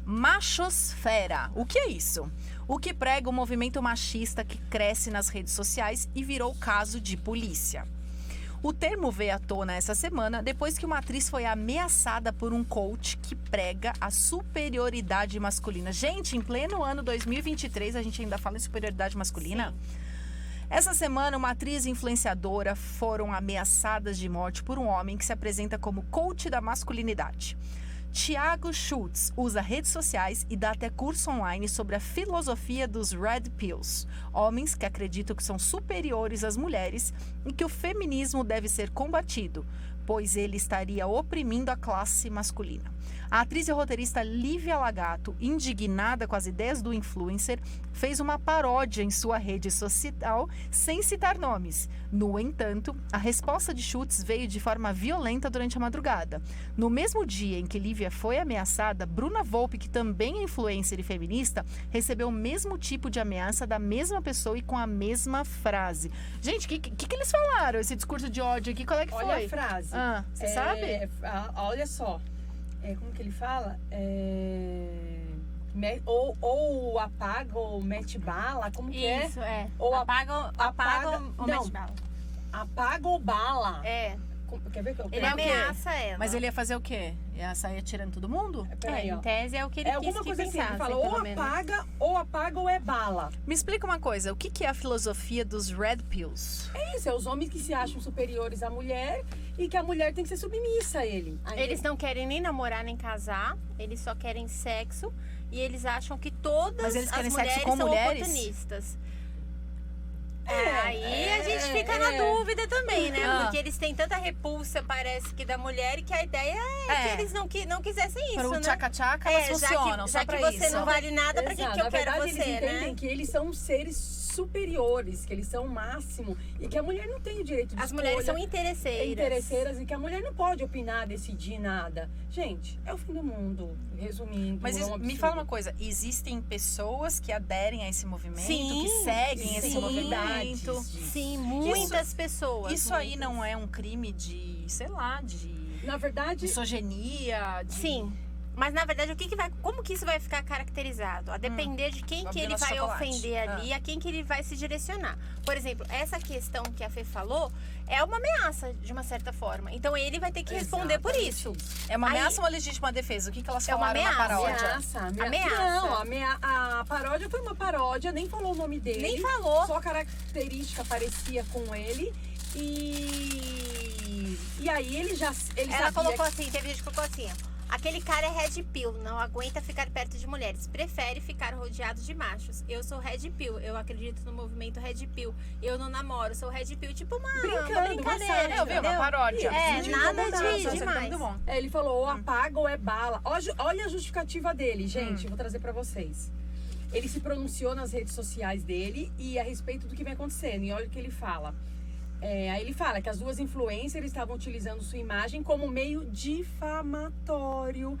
Machosfera. O que é isso? O que prega o movimento machista que cresce nas redes sociais e virou caso de polícia. O termo veio à tona essa semana depois que uma atriz foi ameaçada por um coach que prega a superioridade masculina. Gente, em pleno ano 2023, a gente ainda fala em superioridade masculina? Sim. Essa semana, uma atriz e influenciadora foram ameaçadas de morte por um homem que se apresenta como coach da masculinidade. Thiago Schultz usa redes sociais e dá até curso online sobre a filosofia dos Red Pills, homens que acreditam que são superiores às mulheres e que o feminismo deve ser combatido, pois ele estaria oprimindo a classe masculina. A atriz e roteirista Lívia Lagato, indignada com as ideias do influencer, fez uma paródia em sua rede social sem citar nomes. No entanto, a resposta de Schultz veio de forma violenta durante a madrugada. No mesmo dia em que Lívia foi ameaçada, Bruna Volpe, que também é influencer e feminista, recebeu o mesmo tipo de ameaça da mesma pessoa e com a mesma frase. Gente, o que eles falaram? Esse discurso de ódio aqui, qual é que foi? Olha a frase. Você sabe? Olha só. Como que ele fala? Ou apaga ou mete bala, como que é? Isso, é. Ou apaga ou mete bala. Apaga ou bala. Quer ver que eu Ele ameaça ela. Mas ele ia fazer o quê? Ia sair atirando todo mundo? Em tese é o que ele quis alguma coisa que pensasse, assim, ele fala ou apaga ou é bala. Me explica uma coisa, o que é a filosofia dos Red Pills? É isso, é os homens que se acham superiores à mulher e que a mulher tem que ser submissa a ele. Eles não querem nem namorar nem casar, eles só querem sexo e eles acham que todas eles querem as sexo mulheres com são mulheres? oportunistas. Aí a gente fica na dúvida também, né? Porque eles têm tanta repulsa, parece que da mulher, que a ideia é que eles não quisessem isso, para o né? tchaca-tchaca, elas funcionam, já só pra que você isso. não vale nada, pra que eu quero verdade, você, eles entendem né? que eles são seres superiores, que eles são o máximo e que a mulher não tem o direito de As mulheres são interesseiras e que a mulher não pode opinar, decidir nada. Gente, é o fim do mundo, resumindo. Mas me fala uma coisa, existem pessoas que aderem a esse movimento, que seguem esse movimento? Sim, muitas pessoas. Isso aí não é um crime de, sei lá, na verdade, misoginia? Sim. Mas, na verdade, como que isso vai ficar caracterizado? A depender de quem que ele vai ofender ali, a quem que ele vai se direcionar. Por exemplo, essa questão que a Fê falou é uma ameaça, de uma certa forma. Então, ele vai ter que responder por isso. É uma ameaça ou uma legítima defesa? O que elas falaram na paródia? Ameaça. Não, a paródia foi uma paródia, nem falou o nome dele. Nem falou. Só característica parecia com ele. E aí, ela colocou assim, teve gente que colocou assim, aquele cara é red pill, não aguenta ficar perto de mulheres, prefere ficar rodeado de machos. Eu sou red pill, eu acredito no movimento red pill. Eu não namoro, sou red pill, tipo uma brincadeira. Eu vi uma paródia. Nada de demais. Ele falou, ou apaga ou é bala. Olha a justificativa dele, gente, vou trazer pra vocês. Ele se pronunciou nas redes sociais dele e a respeito do que vem acontecendo. E olha o que ele fala. Aí ele fala que as duas influencers estavam utilizando sua imagem como meio difamatório.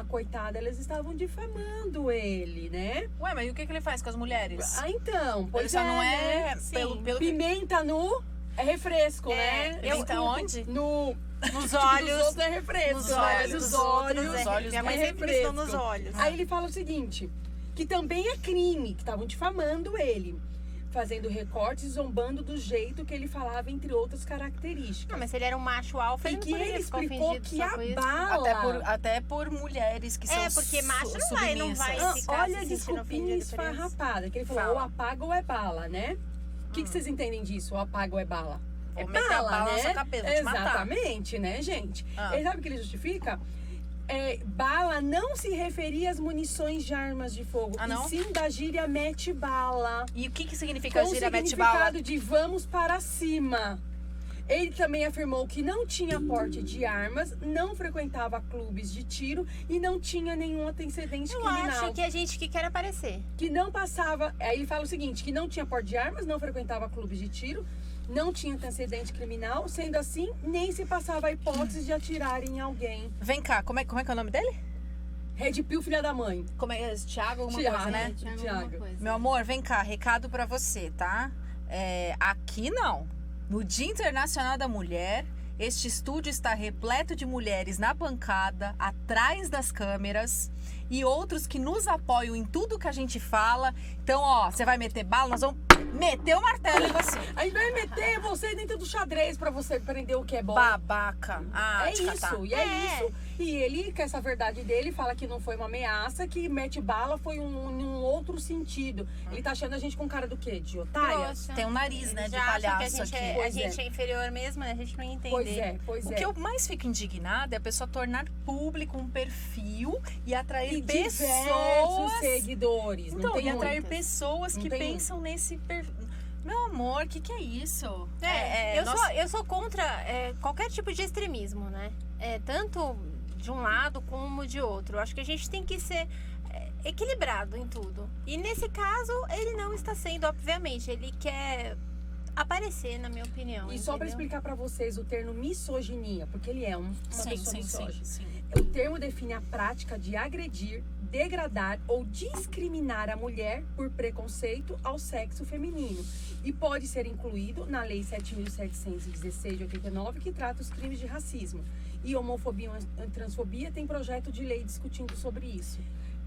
Coitada, elas estavam difamando ele, né? Ué, mas e o que ele faz com as mulheres? Então, pois ele só não é... Pelo pimenta no... É refresco, né? Pimenta onde? Nos olhos. Dos outros é refresco. Nos olhos. Nos olhos. Minha mãe sempre ensinou nos olhos. Aí ele fala o seguinte, que também é crime, que estavam difamando ele. Fazendo recortes, zombando do jeito que ele falava, entre outras características. Não, mas se ele era um macho alfa, e que ele explicou que a bala... Até por mulheres que são porque macho não vai ficar olha a desculpinha esfarrapada, que ele falou, ou apaga ou é bala, né? O que vocês entendem disso, ou apaga ou é bala? É meter a bala na sua cabeça, te matar. Exatamente, né, gente? Ele sabe o que ele justifica? Bala não se referia às munições de armas de fogo, e sim da gíria mete bala. E o que significa a gíria mete bala? Com o significado de vamos para cima. Ele também afirmou que não tinha porte de armas, não frequentava clubes de tiro e não tinha nenhum antecedente criminal. Eu acho que a gente que quer aparecer. Que não passava... Aí ele fala o seguinte, que não tinha porte de armas, não frequentava clubes de tiro, não tinha antecedente criminal, sendo assim, nem se passava a hipótese de atirar em alguém. Vem cá, como é que é o nome dele? Red Pill, filha da mãe. Como é? Thiago alguma coisa, né? Thiago. Meu amor, vem cá, recado pra você, tá? Aqui não. No Dia Internacional da Mulher, Este estúdio está repleto de mulheres na bancada, atrás das câmeras e outros que nos apoiam em tudo que a gente fala. Então, ó, você vai meter bala, nós vamos meter o martelo em você. A gente vai meter você dentro do xadrez pra você aprender o que é bom. Babaca. É isso, e é isso. E ele, com essa verdade dele, fala que não foi uma ameaça, que mete bala foi num outro sentido. Ele tá achando a gente com cara do quê? De otária? Poxa. Tem um nariz, né, de Já acha que palhaço a gente aqui. a gente é inferior mesmo, né? A gente não entende. Pois O é. que eu mais fico indignada é a pessoa tornar público um perfil e atrair E pessoas. diversos seguidores. Então, não tem e atrair muitas. pessoas Não que tem pensam nesse perfil. Meu amor, o que é isso? Eu sou contra qualquer tipo de extremismo, né? Tanto de um lado como de outro. Eu acho que a gente tem que ser equilibrado em tudo. E nesse caso, ele não está sendo, obviamente. Ele quer aparecer, na minha opinião. E só pra entendeu? explicar pra vocês o termo misoginia, porque ele é uma pessoa misógina. sim. O termo define a prática de agredir, degradar ou discriminar a mulher por preconceito ao sexo feminino. E pode ser incluído na Lei 7.716 de 89, que trata os crimes de racismo. E homofobia e transfobia tem projeto de lei discutindo sobre isso.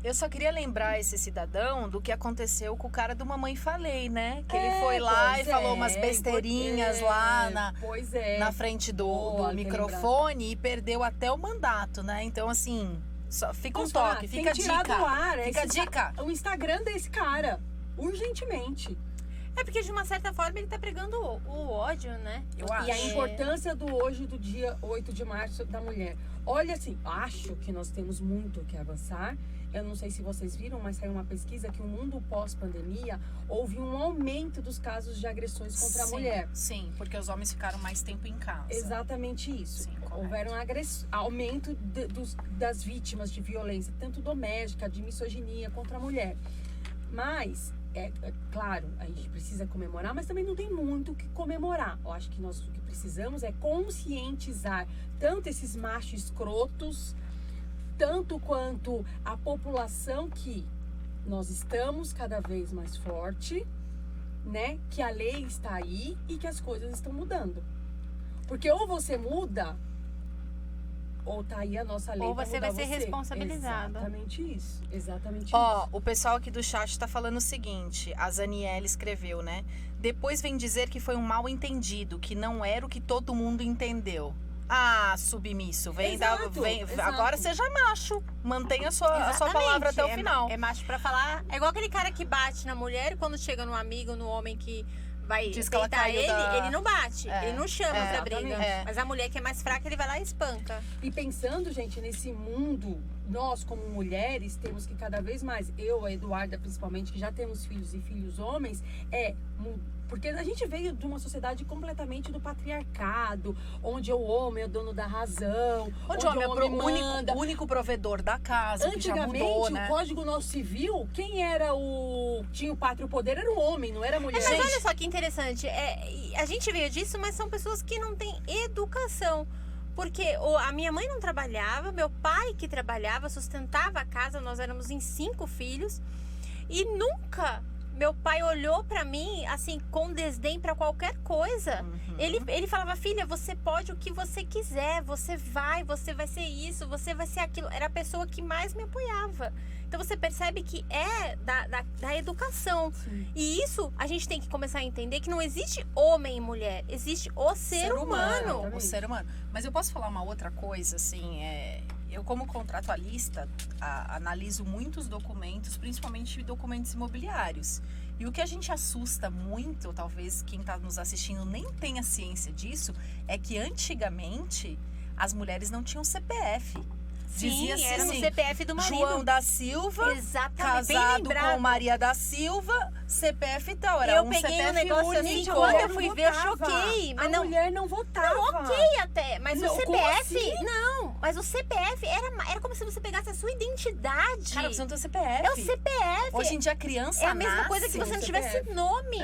Eu só queria lembrar esse cidadão do que aconteceu com o cara do Mamãe Falei, né? Que ele foi lá e falou umas besteirinhas lá na frente do microfone e perdeu até o mandato, né? Então, assim, fica um toque, fica a dica. Do ar, fica a dica. O Instagram desse cara, urgentemente. É porque, de uma certa forma, ele tá pregando o ódio, né? Eu E a acho. importância do hoje, do dia 8 de março da mulher. Olha, assim, acho que nós temos muito o que avançar. Eu não sei se vocês viram, mas saiu uma pesquisa que o mundo pós-pandemia houve um aumento dos casos de agressões contra a mulher. Sim, porque os homens ficaram mais tempo em casa. Exatamente isso. Sim, correto. Houveram aumento das vítimas de violência, tanto doméstica, de misoginia contra a mulher. Mas, é claro, a gente precisa comemorar, mas também não tem muito o que comemorar. Eu acho que nós o que precisamos é conscientizar tanto esses machos escrotos, tanto quanto a população que nós estamos cada vez mais forte, né? Que a lei está aí e que as coisas estão mudando. Porque ou você muda, ou tá aí a nossa lei Ou pra você mudar vai ser responsabilizada. Exatamente isso. Exatamente Ó, isso. o pessoal aqui do chat tá falando o seguinte, a Zaniele escreveu, né? Depois vem dizer que foi um mal entendido, que não era o que todo mundo entendeu. Ah, submisso, Exato. Agora seja macho, mantenha a sua palavra até o final. É macho pra falar. É igual aquele cara que bate na mulher e quando chega no amigo, no homem que vai Diz que ela deitar caiu ele não bate, ele não chama pra briga. exatamente. Mas a mulher que é mais fraca, ele vai lá e espanca. E pensando, gente, nesse mundo, nós como mulheres temos que cada vez mais, eu, a Eduarda principalmente, que já temos filhos e filhos homens, porque a gente veio de uma sociedade completamente do patriarcado, onde o homem é o dono da razão, Onde o homem é manda. o único provedor da casa, que já Antigamente, mudou, né? o Código Nosso Civil, quem era tinha o pátrio poder era o homem, não era a mulher. Mas olha só que interessante, a gente veio disso, mas são pessoas que não têm educação. Porque a minha mãe não trabalhava, meu pai que trabalhava, sustentava a casa, nós éramos em 5 filhos. E nunca meu pai olhou pra mim, assim, com desdém pra qualquer coisa. Uhum. Ele falava, filha, você pode o que você quiser, você vai ser isso, você vai ser aquilo. Era a pessoa que mais me apoiava. Então você percebe que é da educação. Sim. E isso a gente tem que começar a entender que não existe homem e mulher, existe o ser humano. O ser humano. Mas eu posso falar uma outra coisa, assim, eu como contratualista analiso muitos documentos, principalmente documentos imobiliários. E o que a gente assusta muito, talvez quem está nos assistindo nem tenha ciência disso, é que antigamente as mulheres não tinham CPF. Dizia-se era assim, no CPF do marido. João da Silva, Exatamente, bem casado lembrado. com Maria da Silva, CPF e tal. Era Eu um peguei CPF um negócio único. assim, Gente, a quando mulher eu não fui ver, eu votava. choquei. Mas a não, mulher não votava. ok até, mas Não, o como CPF, assim? não, mas o CPF era como se você pegasse a sua identidade. Cara, você não tem CPF. É o CPF. Hoje em dia a criança é a mesma nasce. coisa que você não tivesse CPF. nome.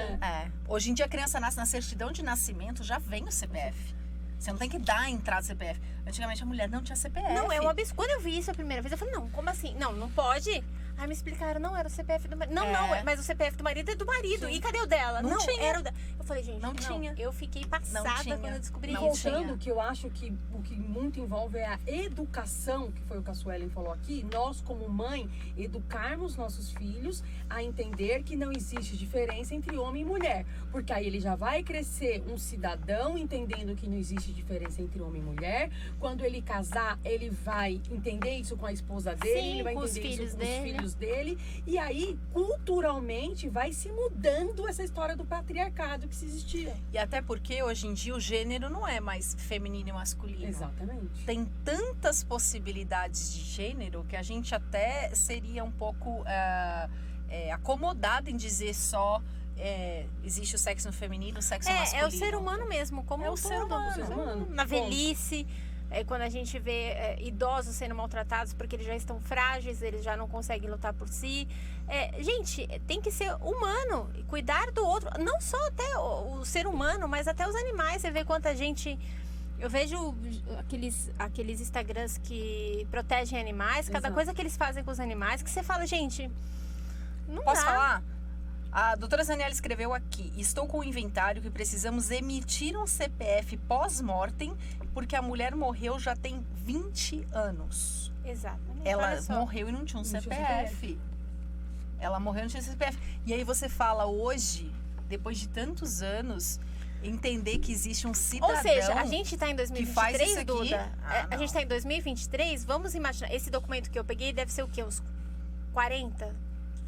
Hoje em dia a criança nasce na certidão de nascimento, já vem o CPF. Você não tem que dar a entrada do CPF. Antigamente a mulher não tinha CPF. Não, é um absurdo. Quando eu vi isso a primeira vez, eu falei, não, como assim? Não pode. Aí me explicaram, não, era o CPF do marido. Não, mas o CPF do marido é do marido. Sim. E cadê o dela? Não tinha. Era o dela. Eu falei, gente, Não tinha. Eu fiquei passada tinha. quando eu descobri Não isso. Voltando, que eu acho que o que muito envolve é a educação, que foi o que a Suelen falou aqui. Nós, como mãe, educarmos nossos filhos a entender que não existe diferença entre homem e mulher. Porque aí ele já vai crescer um cidadão entendendo que não existe diferença entre homem e mulher. Quando ele casar, ele vai entender isso com a esposa dele, Sim, ele vai com os entender isso filhos com os dele. filhos dele. E aí, culturalmente, vai se mudando essa história do patriarcado que se existia. E até porque hoje em dia o gênero não é mais feminino e masculino. Exatamente. Tem tantas possibilidades de gênero que a gente até seria um pouco acomodado em dizer só existe o sexo feminino, o sexo masculino. É o ser humano mesmo, como É um o ser todo. humano. Ser humano. Na velhice, quando a gente vê idosos sendo maltratados porque eles já estão frágeis, eles já não conseguem lutar por si. Gente, tem que ser humano, cuidar do outro. Não só até o ser humano, mas até os animais. Você vê quanta gente... Eu vejo aqueles Instagrams que protegem animais, cada Exato. coisa que eles fazem com os animais, que você fala, gente, não Posso dá. falar? A doutora Zaniela escreveu aqui: estou com o inventário que precisamos emitir um CPF pós-mortem porque a mulher morreu já tem 20 anos. Exatamente. Ela Olha só. morreu e não tinha um Não tinha CPF. Ela morreu e não tinha CPF. E aí você fala hoje, depois de tantos anos, entender que existe um cidadão. Ou seja, a gente está em faz 2023, isso aqui? Duda. Ah, A não. gente está em 2023, vamos imaginar. Esse documento que eu peguei deve ser o quê? Uns 40,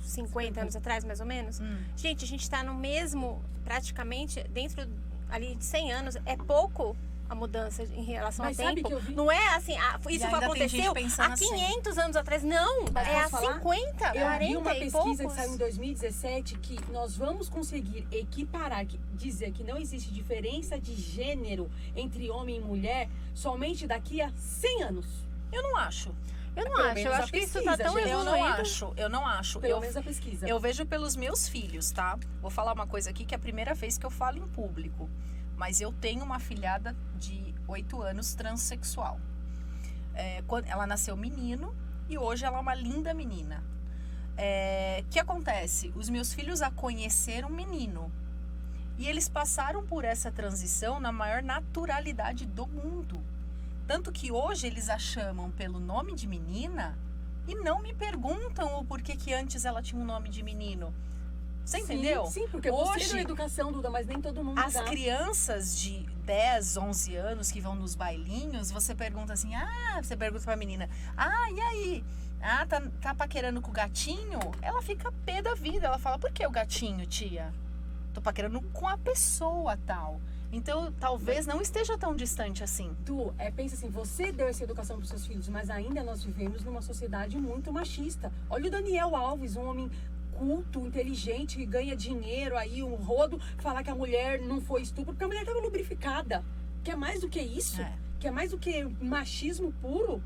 50 anos atrás, mais ou menos? Gente, a gente está no mesmo, praticamente, dentro ali de 100 anos. É pouco a mudança em relação Mas ao sabe tempo. que eu vi- Não é assim, isso ainda tem gente aconteceu pensando há assim. 500 anos atrás. Não, Mas é há posso falar? 50, Eu 40 vi uma e pesquisa poucos. que saiu em 2017 que nós vamos conseguir equiparar, dizer que não existe diferença de gênero entre homem e mulher somente daqui a 100 anos. Eu não acho. Eu não Pelo acho, menos eu a acho que isso pesquisa, tá tão gente. evoluído. Eu não acho. Pelo menos a pesquisa. Eu vejo pelos meus filhos, tá? Vou falar uma coisa aqui que é a primeira vez que eu falo em público. Mas eu tenho uma afilhada de 8 anos transexual. Ela nasceu menino e hoje ela é uma linda menina. O que acontece? Os meus filhos a conheceram menino. E eles passaram por essa transição na maior naturalidade do mundo. Tanto que hoje eles a chamam pelo nome de menina e não me perguntam o porquê que antes ela tinha um nome de menino. Você entendeu? Sim, porque Hoje, você deu educação, Duda, mas nem todo mundo as dá. crianças de 10, 11 anos que vão nos bailinhos, você pergunta assim, você pergunta pra menina, e aí? Tá paquerando com o gatinho? Ela fica pé da vida, ela fala, por que o gatinho, tia? Tô paquerando com a pessoa tal. Então, talvez não esteja tão distante assim. Tu, pensa assim, você deu essa educação para os seus filhos, mas ainda nós vivemos numa sociedade muito machista. Olha o Daniel Alves, um homem culto, inteligente, que ganha dinheiro aí, um rodo, falar que a mulher não foi estupro, porque a mulher estava lubrificada. Quer mais do que isso? Que é mais do que machismo puro.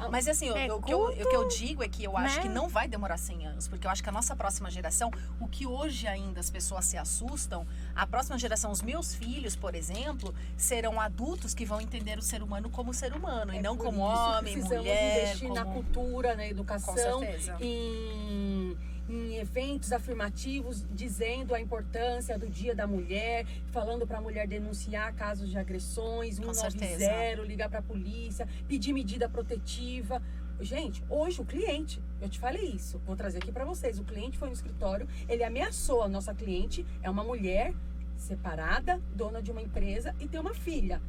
Mas assim, o que eu digo é que eu acho que não vai demorar 100 anos, porque eu acho que a nossa próxima geração, o que hoje ainda as pessoas se assustam, a próxima geração, os meus filhos, por exemplo, serão adultos que vão entender o ser humano como ser humano, e não por como isso homem, precisamos mulher. investir na como... cultura, na educação, Com certeza. em eventos afirmativos, dizendo a importância do Dia da Mulher, falando para a mulher denunciar casos de agressões, 190, ligar para a polícia, pedir medida protetiva. Gente, hoje o cliente, eu te falei isso, vou trazer aqui para vocês, o cliente foi no escritório, ele ameaçou a nossa cliente, é uma mulher separada, dona de uma empresa e tem uma filha.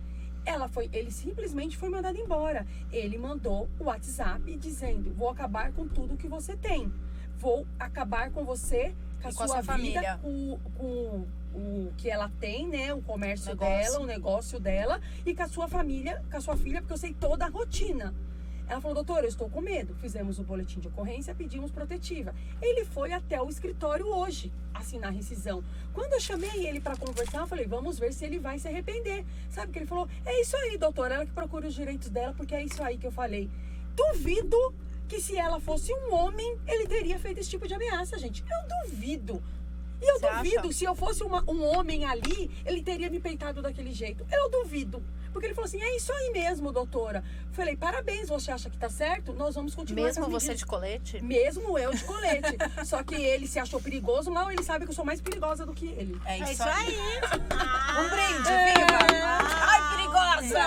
Ele simplesmente foi mandado embora. Ele mandou o WhatsApp dizendo, vou acabar com tudo que você tem. Vou acabar com você, com a sua família. vida, com o que ela tem, né? O comércio Negócio. dela, o negócio dela, e com a sua família, com a sua filha, porque eu sei toda a rotina. Ela falou, doutora, eu estou com medo. Fizemos o boletim de ocorrência, pedimos protetiva. Ele foi até o escritório hoje assinar a rescisão. Quando eu chamei ele para conversar, eu falei, vamos ver se ele vai se arrepender. Sabe o que ele falou? É isso aí, doutora, ela que procura os direitos dela, porque é isso aí que eu falei. Duvido que se ela fosse um homem, ele teria feito esse tipo de ameaça, gente. Eu duvido. E eu Você duvido, acha? se eu fosse um homem ali, ele teria me peitado daquele jeito. Eu duvido. Porque ele falou assim, é isso aí mesmo, doutora. Falei, parabéns, você acha que tá certo? Nós vamos continuar Mesmo com as você medidas. de colete? Mesmo eu de colete. Só que ele se achou perigoso. Não, ele sabe que eu sou mais perigosa do que ele. É É isso isso aí. aí. Um brinde, viva! Ai, perigosa!